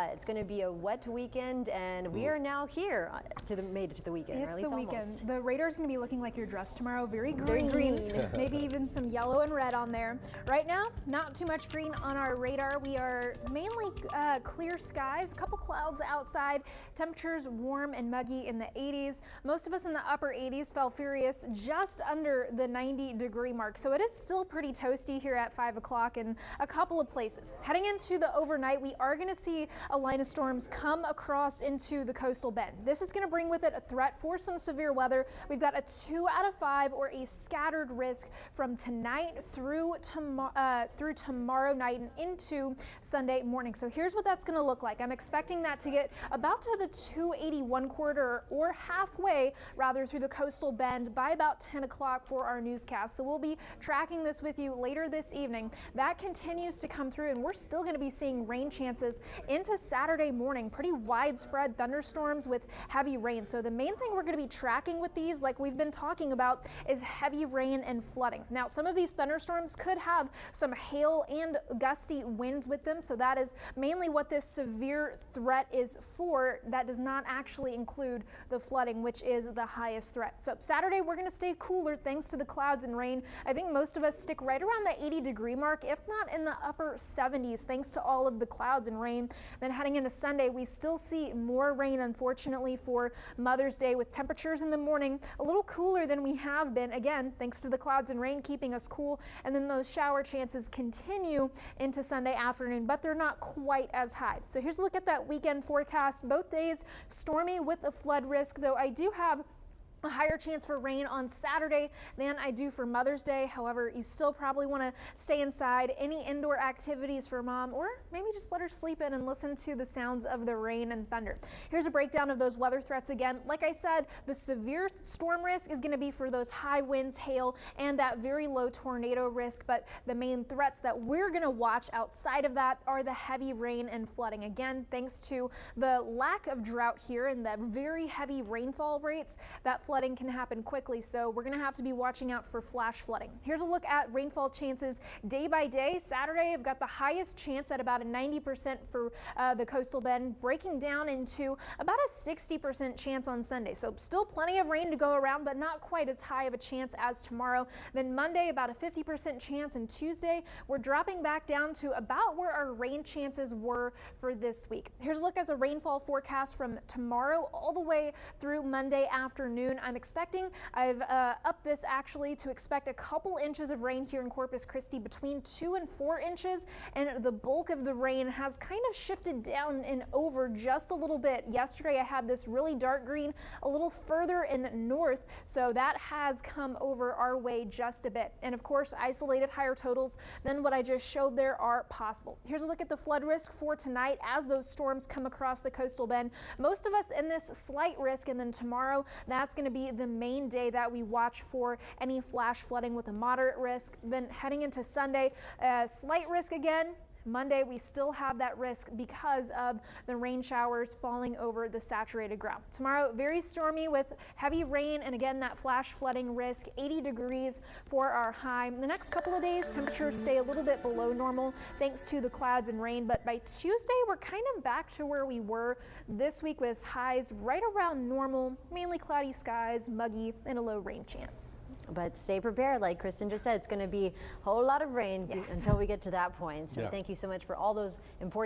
It's going to be a wet weekend, and we are now here made it to the weekend. It's or at least the weekend. Almost. The radar's going to be looking like your dress tomorrow. Very green. Very green. Maybe even some yellow and red on there. Right now, not too much green on our radar. We are mainly clear skies, a couple clouds outside. Temperatures warm and muggy in the 80s. Most of us in the upper 80s felt furious just under the 90-degree mark. So it is still pretty toasty here at 5 o'clock in a couple of places. Heading into the overnight, we are going to see a line of storms come across into the coastal bend. This is going to bring with it a threat for some severe weather. We've got a 2 out of 5 or a scattered risk from tonight through tomorrow night and into Sunday morning. So here's what that's going to look like. I'm expecting that to get about to the 281 corridor or halfway rather through the coastal bend by about 10 o'clock for our newscast. So we'll be tracking this with you later this evening. That continues to come through, and we're still going to be seeing rain chances into Saturday morning. Pretty widespread thunderstorms with heavy rain. So the main thing we're going to be tracking with these, like we've been talking about, is heavy rain and flooding. Now, some of these thunderstorms could have some hail and gusty winds with them. So that is mainly what this severe threat is for. That does not actually include the flooding, which is the highest threat. So Saturday, we're going to stay cooler thanks to the clouds and rain. I think most of us stick right around the 80-degree mark, if not in the upper 70s, thanks to all of the clouds and rain. Then heading into Sunday, we still see more rain, unfortunately, for Mother's Day, with temperatures in the morning a little cooler than we have been, again, thanks to the clouds and rain keeping us cool. And then those shower chances continue into Sunday afternoon, but they're not quite as high. So here's a look at that weekend forecast. Both days stormy with a flood risk, though I do have a higher chance for rain on Saturday than I do for Mother's Day. However, you still probably want to stay inside. Any indoor activities for mom, or maybe just let her sleep in and listen to the sounds of the rain and thunder. Here's a breakdown of those weather threats again. Like I said, the severe storm risk is going to be for those high winds, hail, and that very low tornado risk. But the main threats that we're going to watch outside of that are the heavy rain and flooding. Again, thanks to the lack of drought here and the very heavy rainfall rates, that flooding can happen quickly, so we're going to have to be watching out for flash flooding. Here's a look at rainfall chances day by day. Saturday, I've got the highest chance at about a 90% for the coastal bend, breaking down into about a 60% chance on Sunday. So still plenty of rain to go around, but not quite as high of a chance as tomorrow. Then Monday, about a 50% chance, and Tuesday, we're dropping back down to about where our rain chances were for this week. Here's a look at the rainfall forecast from tomorrow all the way through Monday afternoon. I'm expecting, I've upped this actually to expect a couple inches of rain here in Corpus Christi, between 2 and 4 inches, and the bulk of the rain has kind of shifted down and over just a little bit. Yesterday I had this really dark green a little further in north, so that has come over our way just a bit. And of course, isolated higher totals than what I just showed there are possible. Here's a look at the flood risk for tonight as those storms come across the coastal bend. Most of us in this slight risk, and then tomorrow, that's going to be the main day that we watch for any flash flooding with a moderate risk. Then heading into Sunday, slight risk again. Monday, we still have that risk because of the rain showers falling over the saturated ground. Tomorrow, very stormy with heavy rain and again that flash flooding risk, 80 degrees for our high. The next couple of days, temperatures stay a little bit below normal thanks to the clouds and rain, but by Tuesday, we're kind of back to where we were this week with highs right around normal, mainly cloudy skies, muggy, and a low rain chance. But stay prepared, like Kristen just said, it's going to be a whole lot of rain until we get to that point. So thank you so much for all those important